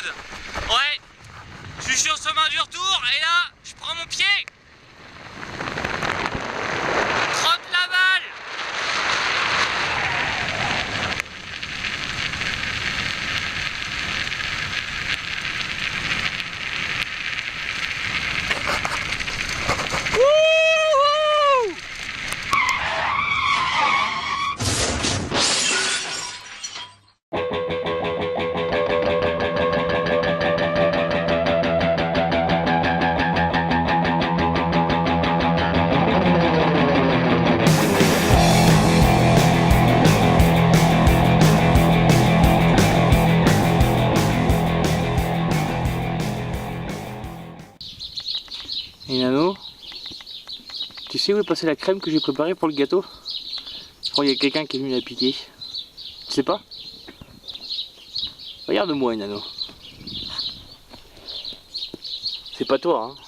mode ouais, je suis sur le chemin du retour et là, je prends mon pied. Crotte la balle. Et Nano, tu sais où est passée la crème que j'ai préparée pour le gâteau? Je crois qu'il y a quelqu'un qui est venu la piquer. Tu sais pas? Regarde-moi, Nano. C'est pas toi, hein.